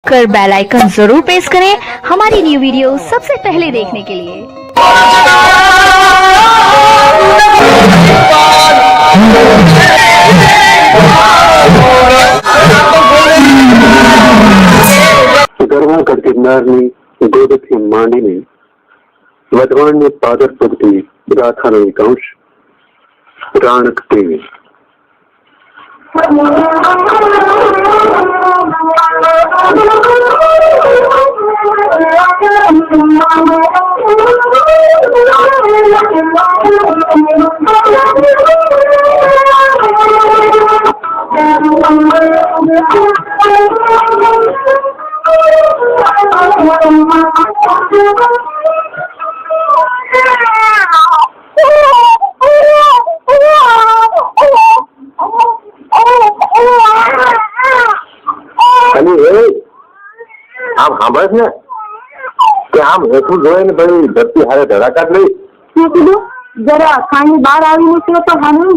कर bell icon जरूर press करें हमारी न्यू वीडियो सबसे पहले देखने के लिए। ગરવા ગિરનારની ગોદથી માંડીને વઢવાણની પાદર સુધી ગાથાનો એક અંશ રાણક દેવી। આમ સાંભળે ને કે આમ હેઠું જોઈ ને ભાઈ ધરતી હારે ધડાકાત નહીં જરા ખાણી બહાર આવી નીકળો તો હાનું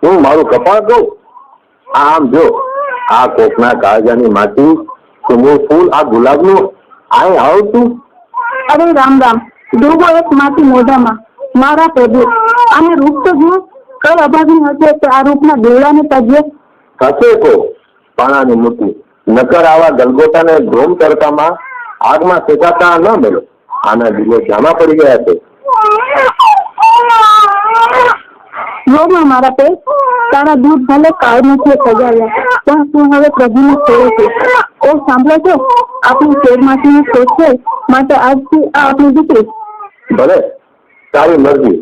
હું મારું કપાળ કહું આમ જો આ કોકના કાળજાની માટી કુમળું ફૂલ આ ગુલાબનું આય આવતું। અરે રામ રામ ડૂબો એક માટી મોઢામાં મારા પ્રભુ આને રૂપ તો જો કઈ અભાગી હશે કે આ રૂપના દેવડાને તજે કશે કો પાણાની મૂર્તિ નકર આવા ગલગોટાને ધોમ તડકામાં આગમાં શેકાતા ન મળે આના દિલો જામા પડી ગયા છે। જોમાં મારા પે તારા દૂધ ભલે કાળ નથી સજાવ્યા પણ તું હવે પ્રભુને છોડે છે ઓ સાંભળો છો આપણી શેરમાંથી શોધ છે માટે આજથી આ આપણી દીકરી ભલે તારી મરજી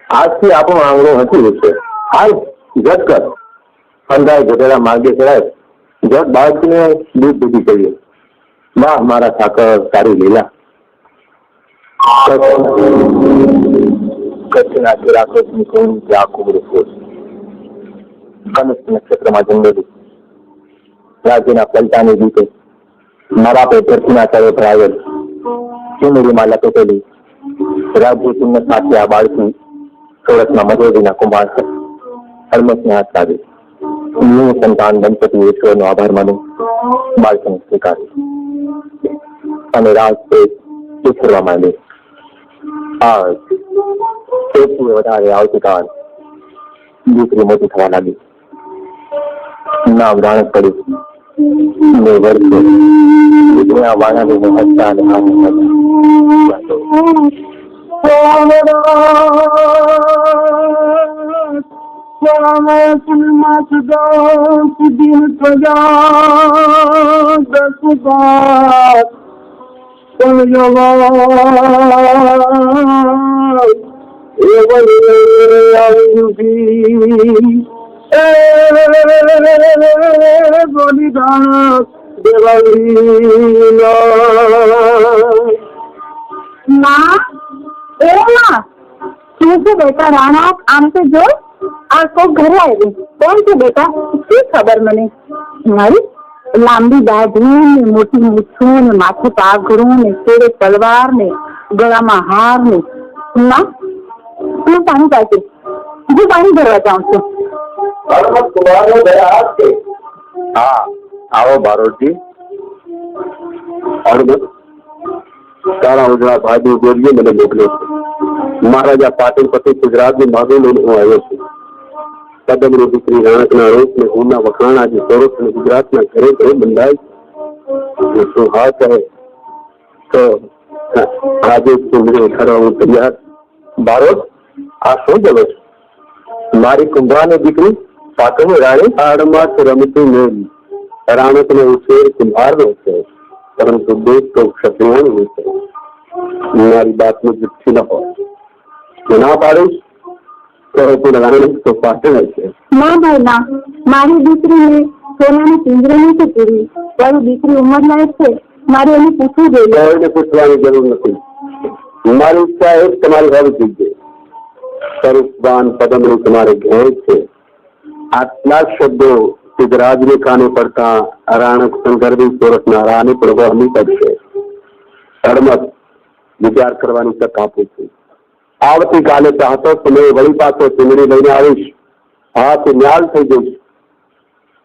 આજથી આપણું આંગણું હતી છે હાલ જત કર પંદાય ગધેડા માર્ગે ચડાય જત બાળકીને દૂધ દૂધી કરીએ। વાહ મારા ઠાકર તારી લીલા। કચ્છના કેરાકોટની કોણ આખું બધું કનસ નક્ષત્રમાં જંગલી રાજ્યના પલટાની રીતે મારા પે ધરતીના તળે ભરાયેલ ચુનરીમાં લપેટેલી રાજ્ય ચિહ્ન સાથે આ બાળકી સુરતના મધેડીના કુંભાર છે। હળમસને હાથ લાવી ન્યૂ સંતાન દંપતી ઈશ્વરનો આભાર માની બાળકીને સ્વીકારી અને રાજ ઉછળવા માંડી। આ તેથી વધારે આવતીકાલ દીકરી મોટી થવા લાગી। નામ રાણક પડ્યું ને વર્ષે દીકરીના વાણાને હસતા અને બેટા રાણા આમ તો જો આ કોક ઘરે આવી કોણ છે બેટા શું ખબર મને મારી લાંબી દાઢી ને મોટી મૂછું ને માથે પાઘડું ને શેરે તલવાર ને ગળામાં હાર ને ના હું પાણી પાછી હું પાણી ભરવા જાઉં છું। હા આવો બારોટજી તારા ઉજળા ભાઈ ગોરીએ મને મોકલ્યો છે। મહારાજા પાટણ પછી ગુજરાતની માગણી લઈને હું આવ્યો છું। કદમની દીકરી રાણકના રોષ ને ગુના વખાણ આજે સોરઠ અને ગુજરાતના ઘરે ઘરે બંધાય શું હા કહે તો આજે ચુંદડી ઉઠાડવા હું તૈયાર। બારોટ આ શું જવો છે મારી કુંભારની દીકરી પાટણની રાણી આડમાં રમતી મેળી રાણકનો ઉછેર કુંભારનો છે પરંતુ દેશ તો ક્ષત્રિયોનું છે। મારી બાતનું જુઠ્ઠી ન હોય ના પાડીશ તો પાટણ છે। ના ભાઈ ના મારી દીકરીને સોનાની પિંજરે નથી પૂરી મારી દીકરી ઉંમર લાયક છે મારે એને પૂછવું જોઈએ। કોઈને પૂછવાની જરૂર નથી મારી ઈચ્છા એ તમારી હોવી જોઈએ। સ્વરૂપવાન પદમનું તમારે ઘેર છે। આટલા શબ્દો સિદ્ધરાજને કાને પડતા રાણક સંદર્ભી સુરતના રાણી પ્રભુ હમી પડશે। હળમત વિચાર કરવાની તક આપું છું। આવતીકાલે ચાહતો તમે વળી પાછો ચૂંટણી લઈને આવીશ હાથ ન્યાલ થઈ જઈશ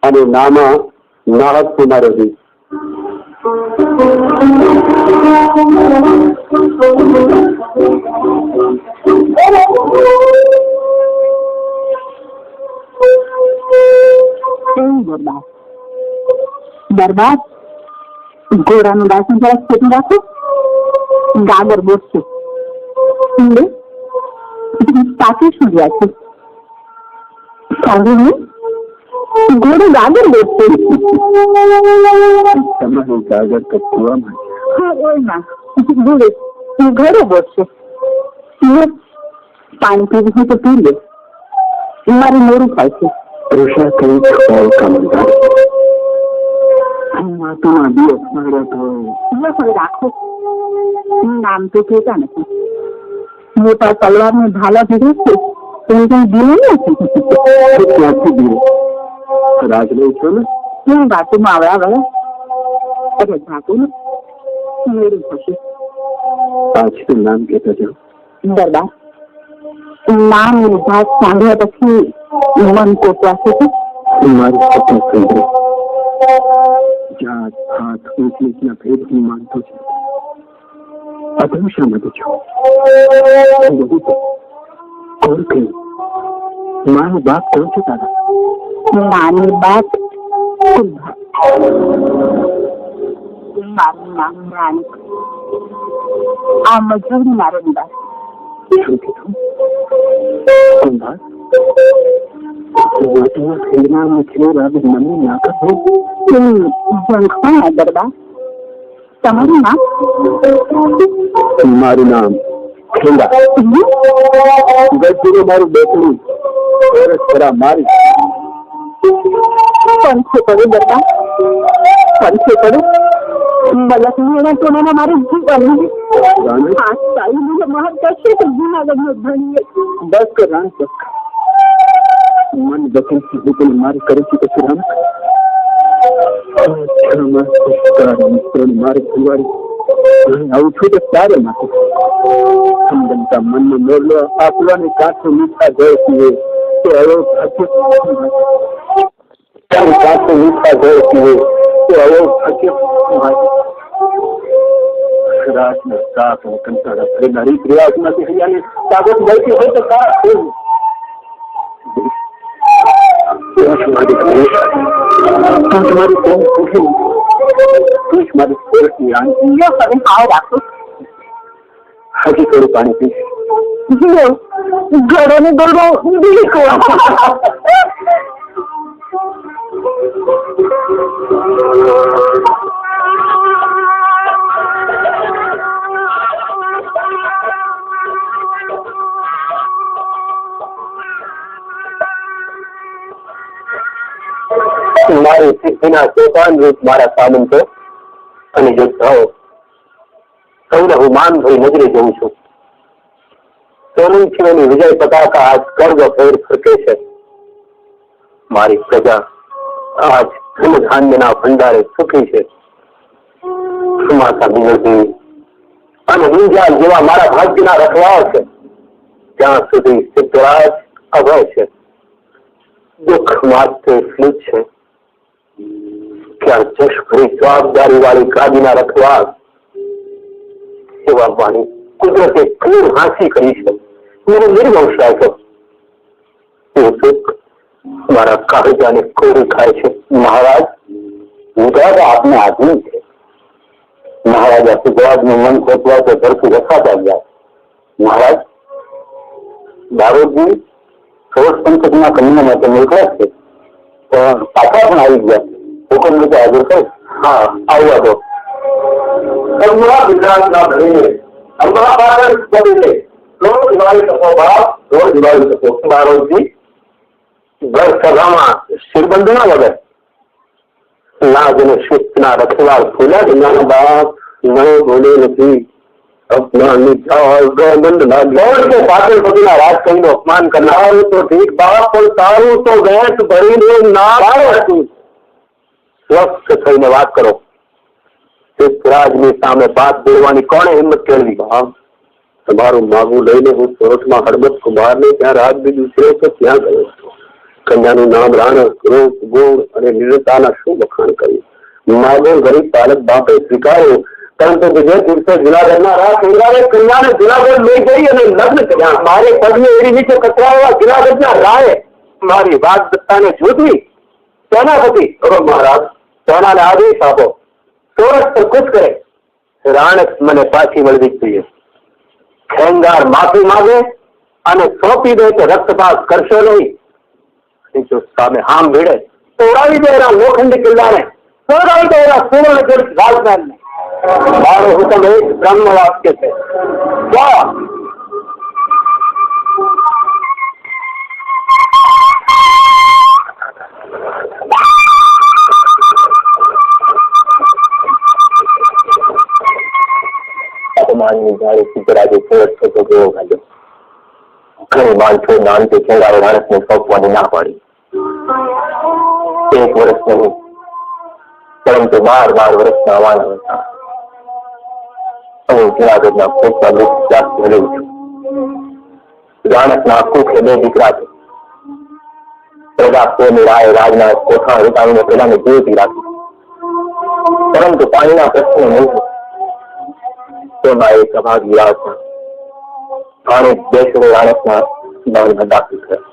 અને નામાં નાહક કુમાર રહીશ। દરબાર ઘોડાનું દાસન જરાક ખેતી રાખો, ગાગર બોસશે. પાછી શું રહ્યા છે? સાંભળ્યું? ઘોડો ગાગર બોસશે. તમારું ગાગર તો કુવામાં ઘોડો બોસશે. પાણી પીવું હોય તો પી લે, મારું મોડું થાય છે. ऋषा कई खोल का मंदिर રાખો, નામ તો કહેતા નથી. મોટા તલવાર ને ભાલા ભેગો છે, એમ કઈ દીવું નથી. ક્યાંથી દીવો? રાજને છો ને? હું વાતોમાં આવડા ગયા. અરે ધાતુ ને મેળું થશે. પાછું નામ કહેતા જાઓ. દરબાર, નામ વાત સાંભળ્યા પછી મન કોટવાશે છે. મારી સપન સંગ્રહ જાત હાથ ઊંચ નીચના ભેદ હું માનતો છું. અધમ શા માટે છો? કોણ કહ્યું? મારો બાપ કોણ છે તારા? નાની બાપ મારું નામ રાણી. આ મજૂરી મારો નિવાસ. શું કીધું? કુંભાર ખરીદનાર મુખ્ય રાગ મને ના કહો. જંખા દરબાર, તમારું નામ? મારું નામ ખેંડા. ગજરો મારું બેટલું મારી પંચે પડું દરબાર, પંચે પડું. મલક મેળા સોનાના મારું જીવન આ સાઈ મહત્વ છે તો જુનાગઢ ભણીએ. બસ કર રાણ, બસ મન વકીલથી હુકમ મારી કરું છું પછી રાણ. મારે ફુવારી આવું છું તો સારે નાખું. સમજતા મનનો મોરલો આપવાની કાંઠો મીઠા ગયો પીવે તો હવે કાંઠો મીઠા ગયો પીવે તો હવે રાતના સાફ અને કંટાળા ભરેલા રીત રિવાજમાંથી હૈયાની તાકાત મળતી હોય તો સારા થયું. તમારી કોણ પૂછે મારી કોર્ટની આંટી હવે હાવ રાખો. હજી થોડું પાણી પીશ. ઘડો ને ગોળો બીકો. મારી સિદ્ધિના સોપાન રૂપ મારા સામંતો અને યોદ્ધાઓ સૌને હું માન ભરી નજરે જોઉં છું. સોલંકીઓની વિજય પતાકા આજ કર્વ ફેર ફરકે છે. મારી પ્રજા આજ ધન ધાન્યના ભંડારે સુખી છે. સુમાતા બિનરજી અને વિંધ્યાલ જેવા મારા ભાગ્યના રખવાઓ છે. ત્યાં સુધી સિદ્ધરાજ અભય છે. દુઃખ માત્ર એટલું જ છે ક્યાં જશભરી જવાબદારી વાળી ગાદીના રખવાળ એવા વાણી કુદરતે ક્રૂર હાંસી કરી છે. મેરો નિર્વંશ રાખ્યો. એ સુખ મારા કાળજાને કોરી ખાય છે. મહારાજ, વિધાન આપને આધીન છે. મહારાજા સિદ્ધરાજનું મન ખોટવા તો ધરતી રખાતા ગયા. મહારાજ, દારોદજી સોળ પંથકના કન્યા માટે મોકલ્યા છે, પણ પાછા પણ આવી ગયા. હુકમ રીતે હાજર કરો. હા, આવ્યા તો ગુજરાતના ભણીને અમારા પાછળ બનીને રોજ દિવાળી શકો બાપ, રોજ દિવાળી શકો. દારોદજી ઘર સભામાં શિરબંધ ના વગર લાજ અને શિસ્તના રખવાળ ફૂલ્યા જ નાના બાપ ન બોલે નથી. પાછળ બધીના રાજ કહીને અપમાન કરનાર તો ઠીક બાપ, પણ તારું તો વેચ ભરીને ના હતું. સ્વસ્થ થઈને વાત કરો. સિદ્ધરાજની સામે બાત બોલવાની કોણે હિંમત કેળવી? તમારું માગું લઈને હું સુરતમાં હળબત કુમારને ત્યાં રાત બીજું છે તો ત્યાં ગયો હતો. કન્યાનું નામ રાણક, રૂપ, ગુણ અને નિર્ણયતાના શું વખાણ કર્યું. માગો ગરીબ બાળક બાપે સ્વીકાર્યો, પરંતુ બીજે દિવસે જુનાગઢના રાજ કુંવરાએ કન્યાને જુનાગઢ લઈ જઈ અને લગ્ન કર્યા. મારે પગને એડી નીચે કચરાવવા જુનાગઢના રાયે મારી વાત દત્તાને જોતવી. સેનાપતિ મહારાજ, સેનાને આદેશ આપો, સોરઠ પર કૂચ કરે. રાણક મને પાછી મળવી જ જોઈએ. ખેંગાર માફી માંગે અને સોંપી દે કે રક્તપાત કરશો નહીં. જો સામે હામ ભીડે તોડાવી દે એના લોખંડી કિલ્લાને, તોડાવી દે એના સુવર્ણગઢ રાજધાનને. મારો હુકમ એક બ્રહ્મ વાક્ય છે. અપમાનની જાળી સિદ્ધરાજે સોરઠ થતો ગયો ભાગ્યો. ઘણી માણસો નાનથી ખેંગારો રાણકને સોંપવાની ના પાડી. 1 વર્ષ નહીં, પરંતુ 12 વર્ષના વાના હતા. હું જુનાગઢના કોટમાં મૃત રહ્યું છું. રાણકના કુખે 2 દીકરા છે. પ્રજાપતિની રાય રાજના કોઠાણ રૂપાવીને પેલાને જીવતી રાખી, પરંતુ પાણીના પ્રશ્નો નહીં. તેમાં એક અભાગી રાજ પાણી બેસડે રાણકના બાવમાં દાખલ થયા.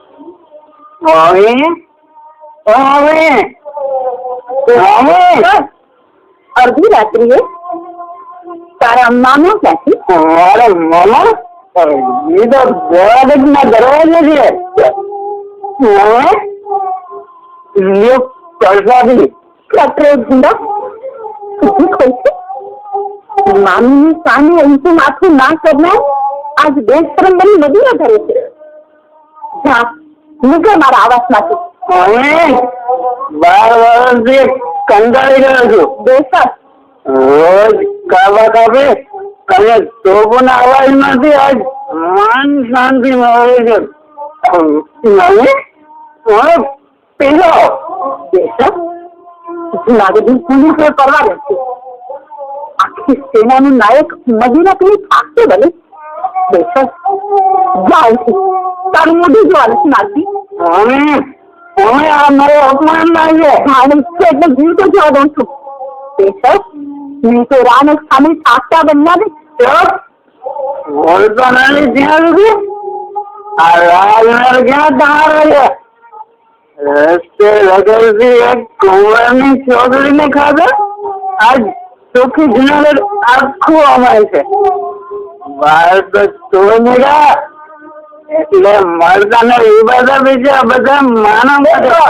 અડધી રાત્રિએ તારા મામા ક્યાંથી? અરે મામા, એ તો જુનાગઢના દરવાજે છે. પરસાદી મામીની સામે ઊંચું માથું ના કરનાર આજ બેશરમ બની નદીના ઘરે છે. જા નીકળ મારા આવાસમાંથી. 12 વર્ષથી કંટાળી ગયો છું. બેસર રોજ કાબા કાપે અને તોપોના અવાજ માંથી આજ માન શાંતિ મળે છે. પેલો બેસર જુનાગઢની પોલીસે પરવા નથી. આખી સેનાનું નાયક મદીના પેલી થાકશે ભલે. બેસર જાય છે તારું મોઢું જોવાનું નાખી. અમે આ મારો અપમાન લાગે માણસ છે એટલે જીવ તો જવા દઉં છું. બેસર નહીં તો રાણક સામે થાકતા બનનાર બોલતો નથી ત્યાં સુધી. આ રાજનગર ક્યાં તમારે છે? રસ્તે લગેલથી એક કુંવરની છોકરીને ખાધા આજ ચોખ્ખી જુનાગઢ આખું અમારે છે. બાર તો તું નીકળ્યા એટલે મળતા ને એ બીજા બધા માનો બેઠો.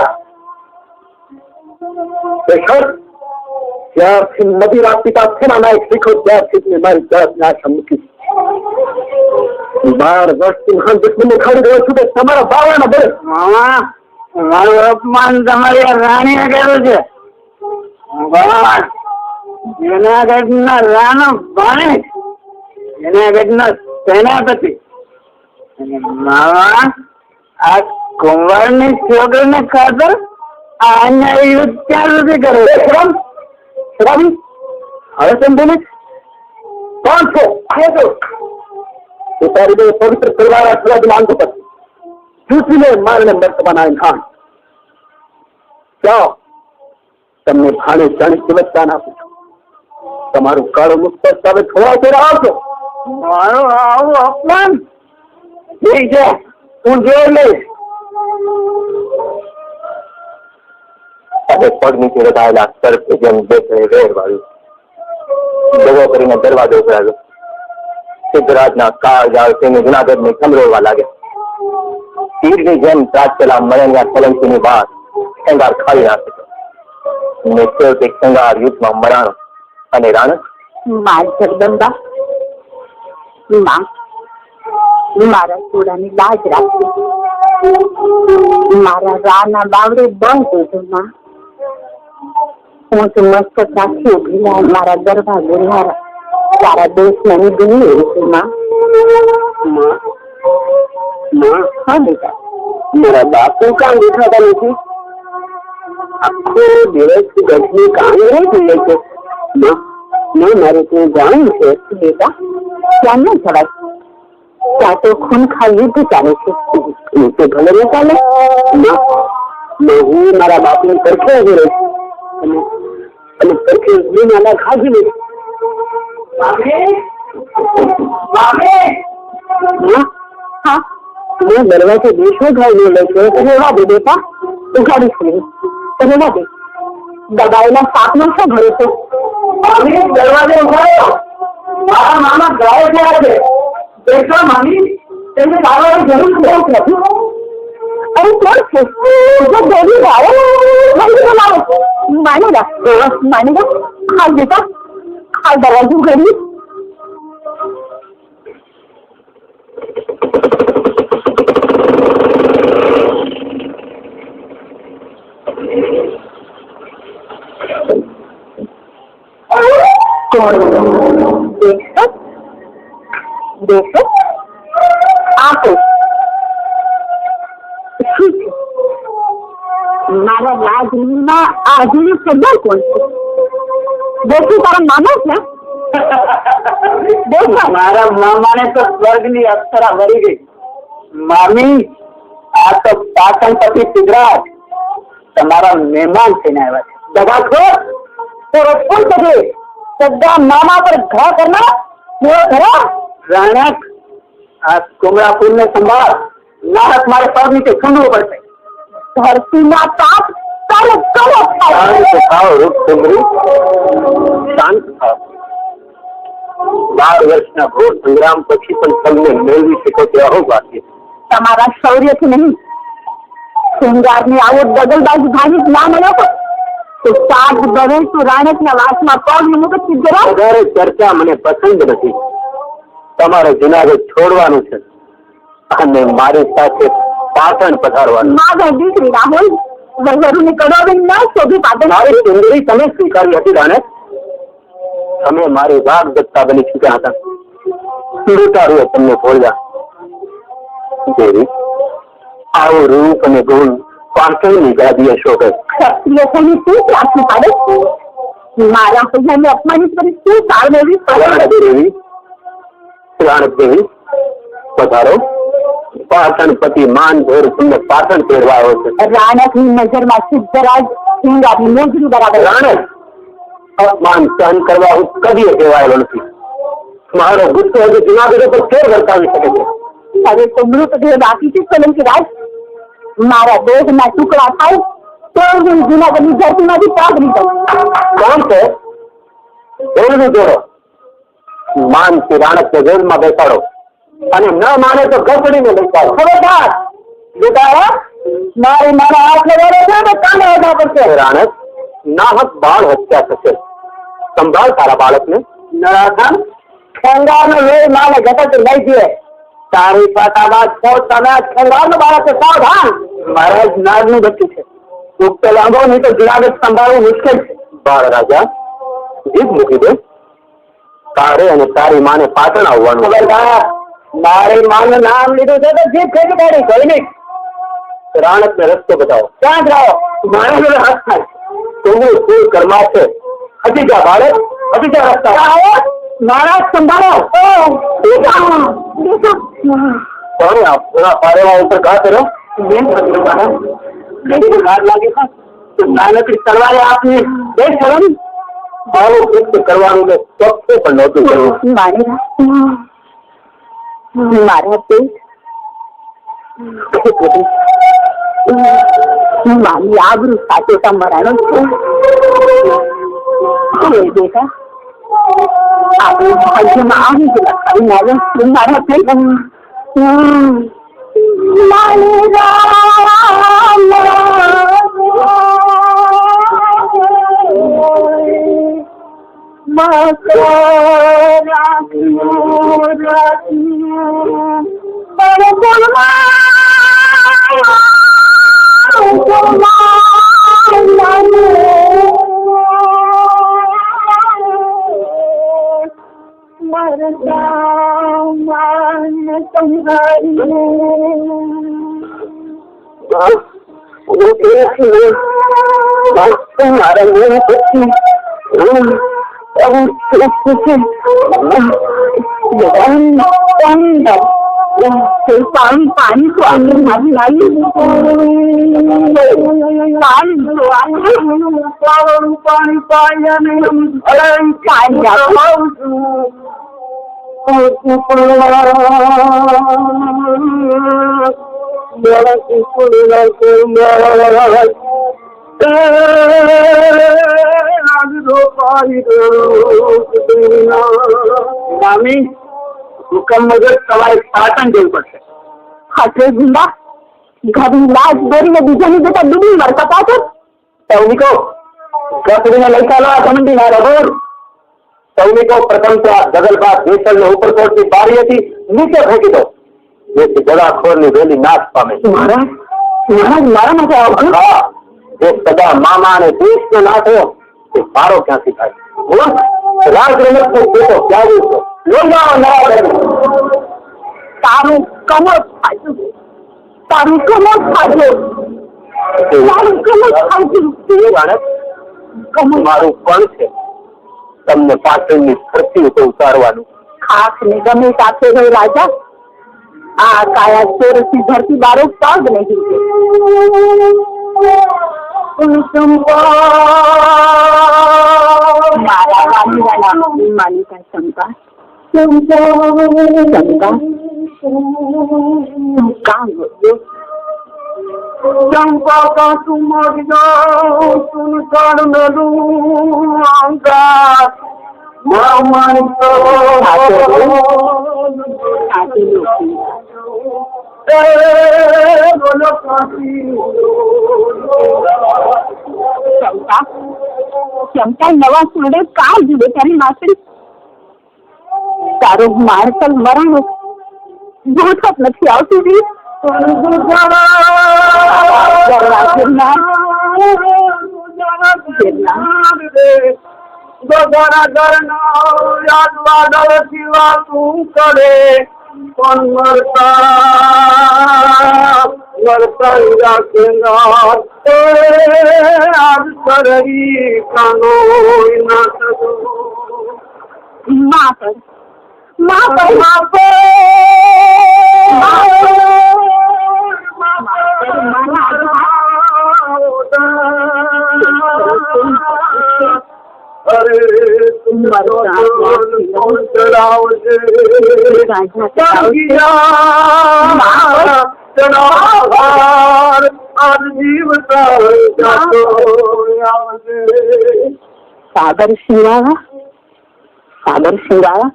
ત્યારથી મદિરા પિતા સેનાના એક શીખો ત્યારથી મારી જાતને આશા મૂકી. 12 વર્ષથી મહાન દુશ્મનને ખાડી રહ્યો છું કે તમારા બાવાના બળે. મારું અપમાન તમારી રાણીએ કર્યું છે. જુનાગઢના રાણો ભાણે, જુનાગઢના સેનાપતિ મામા આ કુંવરની છોકરીને ખાતર આ અન્યાય યુદ્ધ ક્યાં સુધી કરે? હવે તેમ બોલે કોણ છો? તારી બે પવિત્ર પરિવાર માંગો પર ચૂંટીને મારને મર્તબાના ઇન્સાન. જાઓ, તમને ભાણે જાણી સુલભતા આપું છું. તમારું કાળું મુક્ત સાબિત હોવા તે રહો છો. મારું આવું અપમાન ઠીક છે, હું જોઈ લઈશ. પગ નીચે રખાયેલા સર્પ જેમ બેસે વેર વાળ્યું દગો કરીને દરવાજો ઉભરાયો. સિદ્ધરાજના કાળજાળ તેને જુનાગઢને ખમરોળવા લાગ્યા. તીરની જેમ ત્રાટકેલા મરણ્યા સોલંકીની વાત ખેંગાર ખાલી નાખે છે. ને છેવટે ખેંગાર યુદ્ધમાં મરાણો અને રાણક માર જગદંબા માં મારા સોડાની લાજ રાખી. મારા રાના બાવડે બહુ દીધું માં. હું તો મસ્તક રાખી ઉભી મારા ગરબા ગુરવારા તારા દેશમાં નીકળી એવી છું માં. હા બેટા, મારા બાપુ કામ દેખાતા નથી. આખો દિવસ ગઢની કામ રહી ગઈ છે. મારે ત્યાં જાણવું છે બેટા. ત્યાં ન જવાય, ત્યાં તો ખૂનખાર યુદ્ધ ચાલે છે. તો ભલે ન ચાલે. હું મારા બાપની પડખે ઉભી રહી અને પછી દુનિયાના ખાધી લીધી. हाँ मैं दरवाजे बीच में घर ले लेके तो रेवा दे बेटा उगाड़ी से तो रेवा दे दबाएला साथ में सब भरे तो मामी दरवाजे उठाओ मारा मामा गाय गया है देखो मामी तेरे बाबा जरूर क्यों अरे कौन है जो बोली गाय नहीं बनाओ मानेगा हाल बेटा हाल दरवाजे उगाड़ी देखो आप मारा राजनीमा आधुनिक शब्द कौन से देखो तारा मामा क्या देखो मारा मामा ने तो स्वर्ग ની અપ્સરા ભરી ગઈ મામી આ તો પાટણ પતિ સિદ્ધરાજ તમારા મહેમાન થઈને આવ્યા છે દગાખોર तो रखों करे सदा मामा पर घा करना वो करा राणक आज कुमरापुर में संभाल नारक मारे पैर नीचे खंडो पड़ते धरती में ताप चलो चलो શાંત થાઓ રૂપસુંદરી, શાંત થાઓ. 12 વર્ષના ઘોર સંગ્રામ પછી પણ તમને મેળવી શકો તેવા હો બાકી. તમારા શૌર્યથી નહીં શૃંગારની આવો ડગલબાજી ભાગી ના મળ્યો તો સાત દરેક તો રાણકના વાસમાં પગ મૂકે સિદ્ધરાજ વધારે ચર્ચા મને પસંદ નથી. તમારે જુનાગઢ છોડવાનું છે અને મારી સાથે પાટણ પધારવાનું. માગા દીકરી રાહુલ વહરુની કડોવી ના શોભી પાટણ મારી સુંદરી તમે સ્વીકારી હતી રાણક. તમે મારી વાગ દત્તા બની ચૂક્યા હતા. લૂંટારુએ તમને ભોળ્યા. દેવી આવું રૂપ અને ગુણ પાટણની ગાદીએ શોભે. ક્ષત્રિય થઈને શું પ્રાપ્તિ પાડે મારા પૈસાને અપમાનિત કરી શું સાર મેળવી રાણક દેવી, રાણક દેવી પધારો. પાટણ પતિ માન ભેર તમને પાટણ પહેરવાયો છે. રાણકની નજરમાં સિદ્ધરાજ સિંગારની મોજરી બરાબર રાણક અપમાન સહન કરવા હું કદીએ કહેવાયેલો નથી. મારો ગુસ્સો હજી જુનાગઢ પર ફેર વર્તાવી શકે છે. હવે તો મૃતદેહ બાકી છે સોલંકી રાજ મારા દેહના ટુકડા થાય તો હું જુનાગઢની ધરતીમાંથી પાઘડી દઉં. કોણ છે? જેલનું જોડો. માનથી રાણકને જેલમાં બેસાડો અને ન માને તો ઘસડીને બેસાડો. ખબરદાર બેટા મારી મારા હાથ લગાડે છે તો કાને વધા પડશે. રાણક નાહક બાળ હત્યા થશે. સંભાળ તારા બાળકને. નરાધન ખેંગારનો લોહી માને ઘટક લઈ જઈએ તારી પાતામાં છો તમે ખેંગારનો બાળક છે સાવધાન મારા જ નાગનું બચ્ચું છે ઉક્ત લાંબો નહીં તો જુનાગઢ સંભાળવું મુશ્કેલ છે. બાળ રાજા જીભ મૂકી દે. તારે અને તારી માને પાટણ આવવાનું. ખબરદાર મારી માનું નામ લીધું છે તો જીભ ખેંચી કાઢી કોઈ નહીં. રાણકને રસ્તો બતાવો. ક્યાં જાઓ મારા જોડે હાથ થાય તું શું કર્મા છે? હજી જા બાળક, હજી જા રસ્તા. આવો મારા સંભાળો કોણે આ પૂરા પારેવા ઉપર ઘા કર્યો? બેન પકડો બાળા ઘડી હાથ લાગે છે તો નાનકડી તલવારે આપની બે શરમ આવું કૃત્ય કરવાનું મેં ચોખ્ખું પણ નહોતું કર્યું. મારા પેટ મારી આબરૂ સાચોટા મરાનો છે બેટા આપણે ભાગ્યમાં આવી જ લખાવી આવે મારા પેટ મારે पानी पानी तो आगे मारी लाई पानी तो आगे पानी पाया नहीं पानी મામી હુકમ મુજબ તમારે પાટણ જવું પડશે. ખાટલે ગુંડા ઘરની લાજ દોરીને બીજાની જતા ડૂબી મરતા પાછળ સૌનિકો ગસડીને લઈ ચાલો આ સમંડી ના રબર. સૌનિકો પ્રથમ તો આ જગલબાદ જેસલને ઉપરકોટની બારીએથી નીચે ફેંકી દો, જેથી ગળાખોરની વેલી નાશ પામે. મારા મારા માટે આવજો. હા, જે સદા મામા અને દેશનો ના થયો તે મારો ક્યાંથી થાય? રાજ રમતનો પેટો ક્યાંય છે? લોહીનો નવા બને. તારું કમર ખાજો, તારું કમર ખાજો, તારું કમર ખાજો. મારું પણ છે તમને પાટણની ધરતી ઉપર ઉતારવાનું. ખાસ ને ગમે સાથે ગઈ રાજા, આ કાયા ચોરસની ધરતી બારો પગ નહીં. મારા વાલીવાલા માલિકા શંકા શંકા કામ ગયો ચંપા કા તું મરી જાઓ તું કર મેલું આંકા મામાની તો બોલો કાશી શંકા નવા સુડે કા જુદે તારી માસડી તારો મારતલ મરાણો જોતક નથી આવતી. ગોગરા ઘરના યાદ વાદળ જીવા તું કરે પણ મરતા રાખેલા આજ કરવી કાનો ના થતો. માં પર માં પર માં પર અરે ચલાવજે આજ જીવતા સાગર શિવાળા સાગર શિવાળા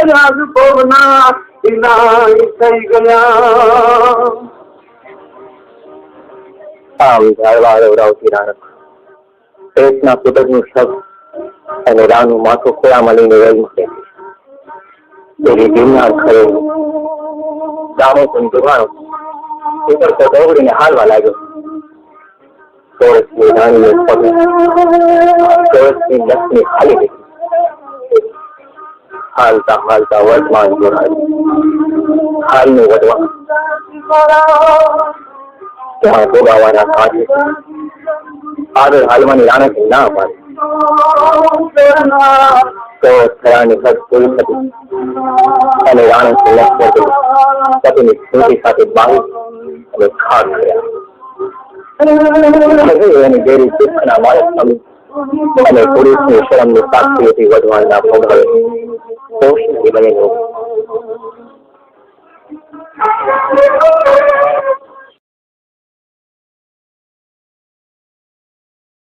રાજભવના વિનાય થઈ ગયા. ઉડાવતી રાણક પેટના પુટકનું શબ્દ અને રાનું માથું ખોળામાં લઈને વેલ મૂકે તેની ભીમનાર ખરે દામો પણ દુકાનો ઉપર તો દોડીને હાલવા લાગ્યો. ચોરસની રાણીએ પગ ચોરસની લક્ષ્મી ખાલી ગઈ. હાલતા હાલતા વર્તમાન જોડાયું. હાલનું વધવા ત્યાં ભોગાવાના કાંઠે આગળ હાલવાની રાણકે ના પાડી. તો થયાની હદ પૂરી થતી અને રાણકે લક્ષ્મી પતિની સ્મૃતિ સાથે બાંધી અને ખાડ કર્યા. એની ડેરી દુઃખના માળે સમી અને પુરુષની શરમની સાક્ષીઓથી વધવાના ભોગવે પોષણથી બનેલો.